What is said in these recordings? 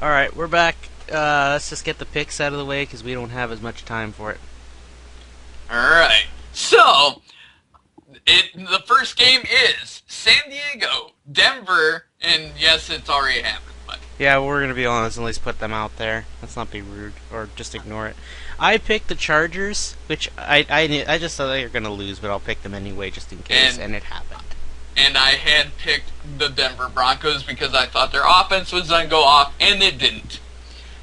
Alright, we're back. Let's just get the picks out of the way because we don't have as much time for it. Alright. So, the first game is San Diego, Denver, and yes, it's already happened, but Yeah, we're going to be honest and at least put them out there. Let's not be rude or just ignore it. I picked the Chargers, which I just thought they were going to lose, but I'll pick them anyway just in case, and and it happened. and I had picked the Denver Broncos because I thought their offense was going to go off, and it didn't.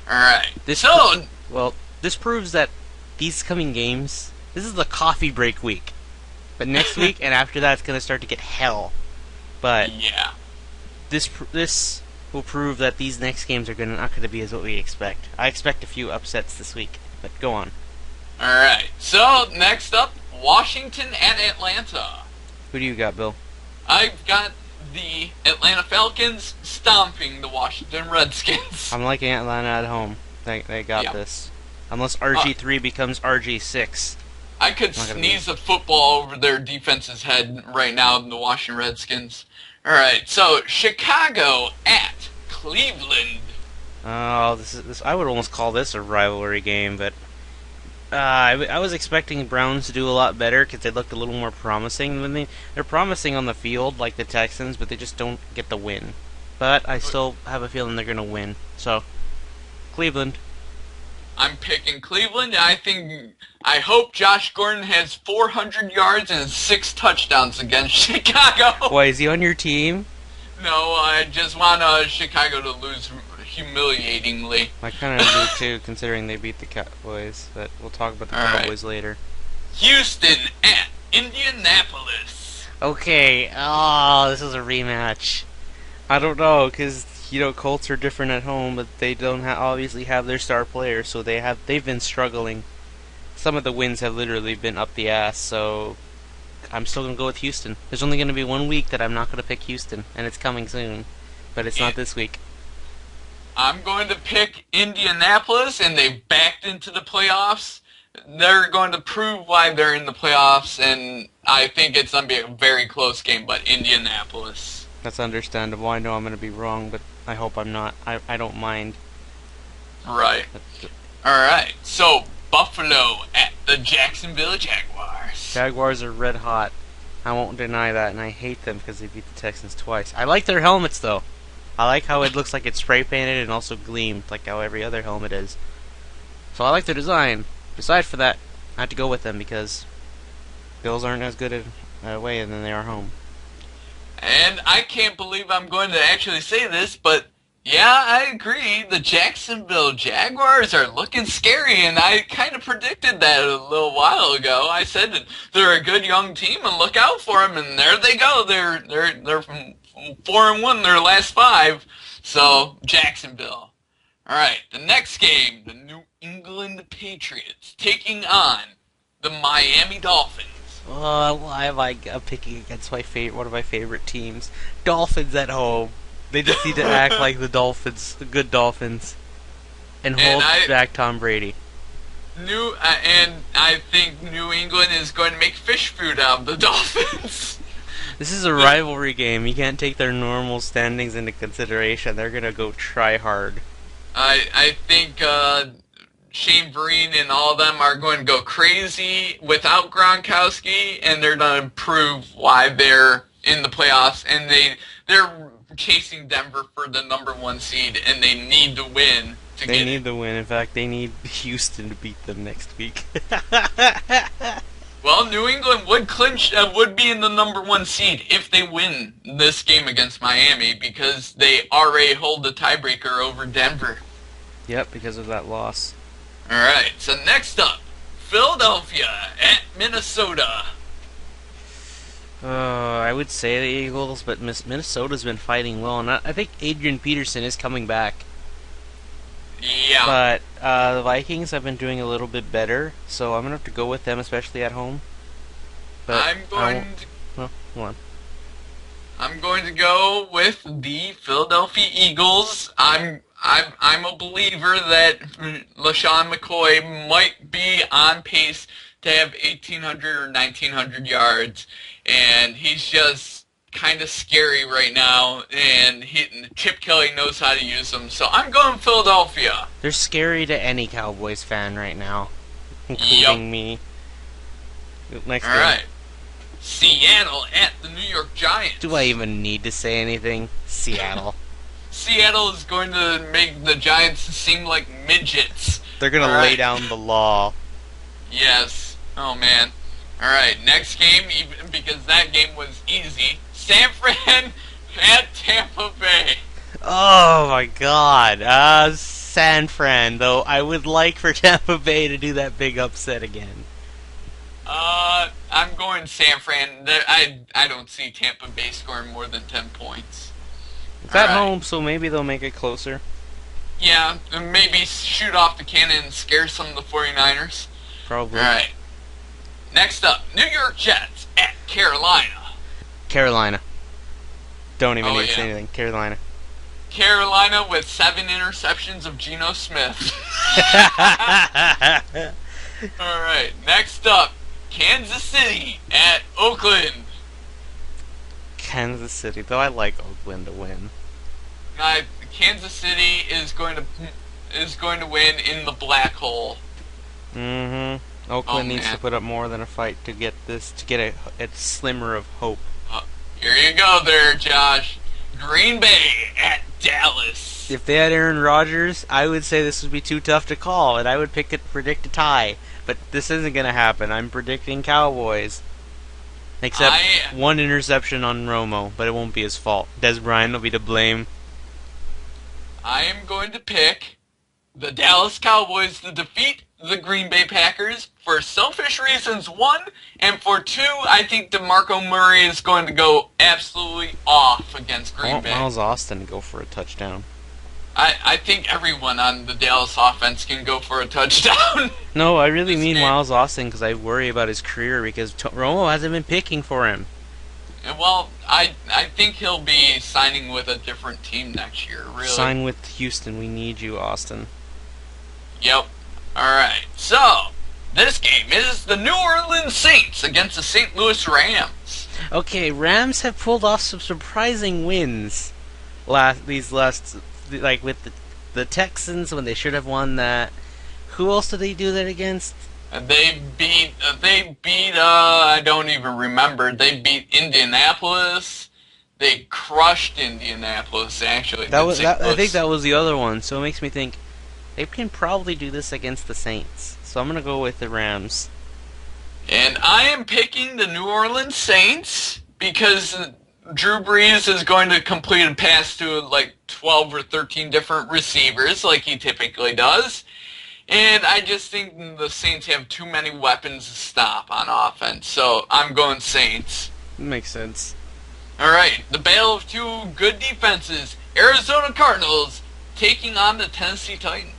Alright. This So, well, this proves that these coming games, this is the coffee break week. But next week and after that, it's going to start to get hell. But yeah. this will prove that these next games are not going to be as what we expect. I expect a few upsets this week, but go on. Alright. So, next up, Washington at Atlanta. Who do you got, Bill? I've got the Atlanta Falcons stomping the Washington Redskins. I'm liking Atlanta at home. They got Yeah. this. Unless RG3 becomes RG6. I could Not gonna sneeze a football over their defense's head right now in the Washington Redskins. Alright, so Chicago at Cleveland. Oh, this. I would almost call this a rivalry game, but I was expecting Browns to do a lot better because they looked a little more promising. They're promising on the field like the Texans, but they just don't get the win. But I still have a feeling they're gonna win. So, Cleveland. I'm picking Cleveland. I hope Josh Gordon has 400 yards and 6 touchdowns against Chicago. Why is he on your team? No, I just want Chicago to lose humiliatingly. I kind of do too, considering they beat the Cowboys. But we'll talk about the Alright. Cowboys later. Houston at Indianapolis. Okay. Oh, this is a rematch. I don't know, because Colts are different at home, but they don't obviously have their star players, so they've been struggling. Some of the wins have literally been up the ass, so I'm still gonna go with Houston. There's only gonna be one week that I'm not gonna pick Houston, and it's coming soon, but it's not this week. I'm going to pick Indianapolis, and they've backed into the playoffs. They're going to prove why they're in the playoffs, and I think it's going to be a very close game, but Indianapolis. That's understandable. I know I'm gonna be wrong, but I hope I'm not. I don't mind. Right. Alright, so Buffalo at the Jacksonville Jaguars. Jaguars are red hot. I won't deny that, and I hate them because they beat the Texans twice. I like their helmets though. I like how it looks like it's spray painted and also gleamed, like how every other helmet is. So I like their design. Besides for that, I had to go with them because Bills aren't as good at away than they are home. And I can't believe I'm going to actually say this, but yeah, I agree. The Jacksonville Jaguars are looking scary, and I kind of predicted that a little while ago. I said that they're a good young team, and look out for them. And there they go. They're from 4-1 their last 5. So Jacksonville. All right, the next game, the New England Patriots taking on the Miami Dolphins. Why am I picking against one of my favorite teams? Dolphins at home. They just need to act like the Dolphins, the good Dolphins, and hold back Tom Brady. And I think New England is going to make fish food out of the Dolphins. This is a rivalry game. You can't take their normal standings into consideration. They're gonna go try hard. I think Shane Vereen and all of them are going to go crazy without Gronkowski, and they're going to prove why they're in the playoffs, and they're chasing Denver for the #1 seed, and they need to win to They get need it. to win. In fact, they need Houston to beat them next week. Well, New England would be in the #1 seed if they win this game against Miami, because they already hold the tiebreaker over Denver. Yep, because of that loss. Alright, so next up, Philadelphia at Minnesota. I would say the Eagles, but Minnesota's been fighting well, and I think Adrian Peterson is coming back. Yeah. But the Vikings have been doing a little bit better, so I'm gonna have to go with them, especially at home. But I'm going to go with the Philadelphia Eagles. I'm a believer that LaShawn McCoy might be on pace to have 1,800 or 1,900 yards, and he's just kind of scary right now, and Chip Kelly knows how to use them. So I'm going Philadelphia. They're scary to any Cowboys fan right now, including me. Next All game. right. Seattle at the New York Giants. Do I even need to say anything? Seattle. Seattle is going to make the Giants seem like midgets. They're going to lay down the law. Yes. Oh, man. All right, next game, even because that game was easy. San Fran at Tampa Bay. Oh, my God. San Fran, though. I would like for Tampa Bay to do that big upset again. I'm going San Fran. I don't see Tampa Bay scoring more than 10 points. It's at home, so maybe they'll make it closer. Yeah, and maybe shoot off the cannon and scare some of the 49ers. Probably. All right. Next up, New York Jets at Carolina. Carolina. Don't even need to say anything. Carolina. Carolina with 7 interceptions of Geno Smith. All right. Next up, Kansas City at Oakland. Kansas City, though I like Oakland to win. Kansas City is going to win in the black hole. Mm-hmm. Oakland needs to put up more than a fight to get a slimmer of hope. Here you go there, Josh. Green Bay at Dallas. If they had Aaron Rodgers, I would say this would be too tough to call, and I would predict a tie. But this isn't going to happen. I'm predicting Cowboys. Except one interception on Romo, but it won't be his fault. Des Bryant will be to blame. I am going to pick the Dallas Cowboys to defeat the Green Bay Packers for selfish reasons, 1, and for 2, I think DeMarco Murray is going to go absolutely off against Green Bay. Miles Austin to go for a touchdown. I think everyone on the Dallas offense can go for a touchdown. No, I really mean Miles Austin because I worry about his career because Romo hasn't been picking for him. Well, I think he'll be signing with a different team next year, really. Sign with Houston. We need you, Austin. Yep. Alright, so, this game is the New Orleans Saints against the St. Louis Rams. Okay, Rams have pulled off some surprising wins these last, like with the Texans when they should have won that. Who else did they do that against? They beat, I don't even remember. They beat Indianapolis. They crushed Indianapolis, actually. I think that was the other one, so it makes me think they can probably do this against the Saints. So I'm going to go with the Rams. And I am picking the New Orleans Saints because Drew Brees is going to complete a pass to like 12 or 13 different receivers like he typically does. And I just think the Saints have too many weapons to stop on offense. So I'm going Saints. Makes sense. Alright, the battle of two good defenses. Arizona Cardinals taking on the Tennessee Titans.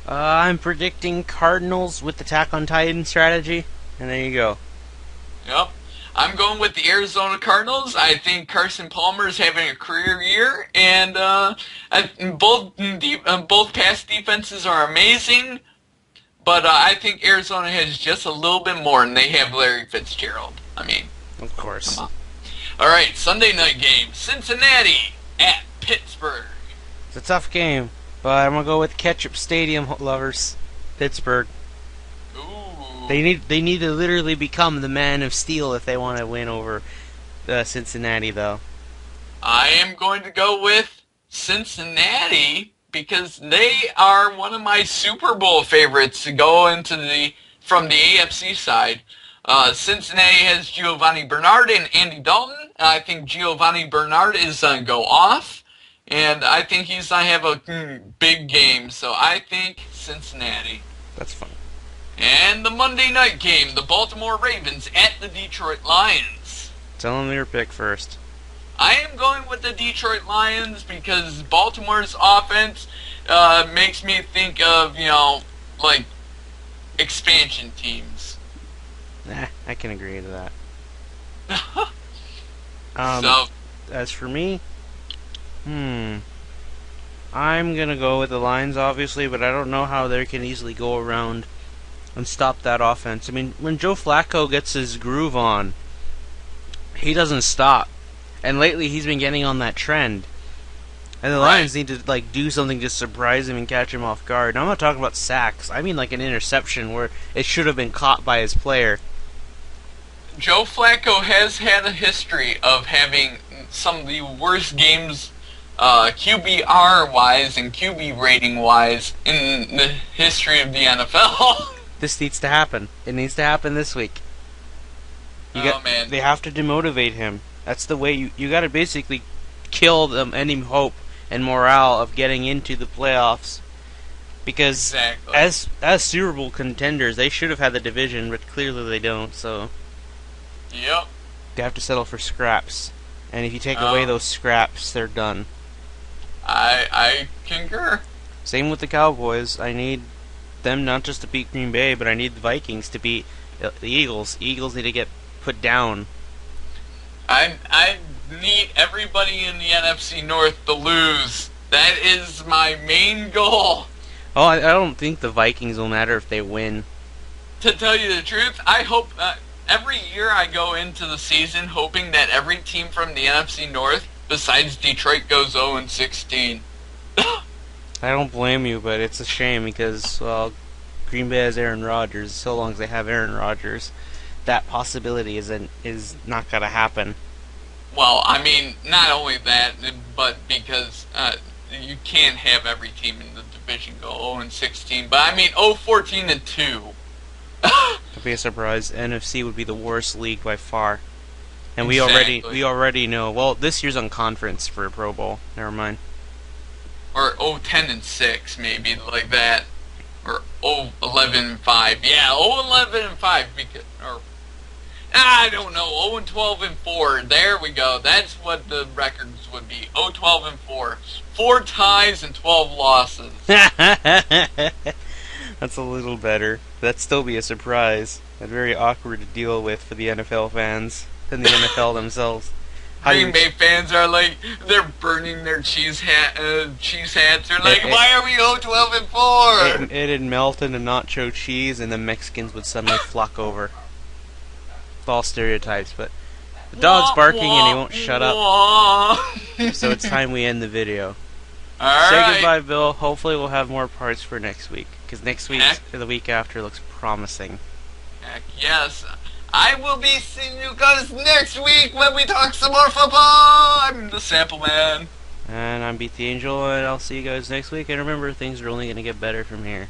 I'm predicting Cardinals with the Attack on Titan strategy. And there you go. Yep. I'm going with the Arizona Cardinals. I think Carson Palmer is having a career year, and both pass defenses are amazing. But I think Arizona has just a little bit more, and they have Larry Fitzgerald. I mean, of course. Come on. All right, Sunday night game: Cincinnati at Pittsburgh. It's a tough game, but I'm gonna go with Ketchup Stadium lovers, Pittsburgh. They need to literally become the Man of Steel if they want to win over Cincinnati, though. I am going to go with Cincinnati because they are one of my Super Bowl favorites to go into from the AFC side. Cincinnati has Giovanni Bernard and Andy Dalton. I think Giovanni Bernard is going to go off, and I think he's going to have a big game. So I think Cincinnati. That's fine. And the Monday night game, the Baltimore Ravens at the Detroit Lions. Tell them your pick first. I am going with the Detroit Lions because Baltimore's offense makes me think of, like expansion teams. Nah, I can agree to that. So, as for me, I'm gonna go with the Lions, obviously, but I don't know how they can easily go around and stop that offense. I mean, when Joe Flacco gets his groove on, he doesn't stop. And lately he's been getting on that trend. And the Right. Lions need to like do something to surprise him and catch him off guard. And I'm not talking about sacks. I mean like an interception where it should have been caught by his player. Joe Flacco has had a history of having some of the worst games, QBR wise and QB rating wise, in the history of the NFL. This needs to happen. It needs to happen this week. Man. They have to demotivate him. That's the way you got to basically kill them any hope and morale of getting into the playoffs. Because Exactly. as Super Bowl contenders, they should have had the division, but clearly they don't. So Yep. they have to settle for scraps. And if you take away those scraps, they're done. I concur. Same with the Cowboys. I need them not just to beat Green Bay, but I need the Vikings to beat the Eagles. Eagles need to get put down. I need everybody in the NFC North to lose. That is my main goal. Oh, I don't think the Vikings will matter if they win. To tell you the truth, I hope every year I go into the season hoping that every team from the NFC North besides Detroit goes 0-16. I don't blame you, but it's a shame because, well, Green Bay has Aaron Rodgers. So long as they have Aaron Rodgers, that possibility is not going to happen. Well, I mean, not only that, but because you can't have every team in the division go 0-16. But I mean, 0-14-2. It'd be a surprise. NFC would be the worst league by far, and Exactly. we already know. Well, this year's on conference for a Pro Bowl. Never mind. Or 0-10-6, maybe like that. Or 0-11-5. Yeah, 0-11-5. Because, or I don't know. 0-12-4. There we go. That's what the records would be. 0-12-4. 4 ties and 12 losses. That's a little better. That'd still be a surprise. And very awkward to deal with for the NFL fans and the NFL themselves. Green Bay fans are like, they're burning their cheese hats. They're like, why are we 0-12-4? It'd melt into nacho cheese, and the Mexicans would suddenly flock over. False stereotypes, but the dog's barking and he won't shut up. So it's time we end the video. All Say right. goodbye, Bill. Hopefully we'll have more parts for next week, because next week Heck. or the week after looks promising. Heck yes. I will be seeing you guys next week when we talk some more football. I'm the Sample Man. And I'm Beat the Angel, and I'll see you guys next week. And remember, things are only going to get better from here.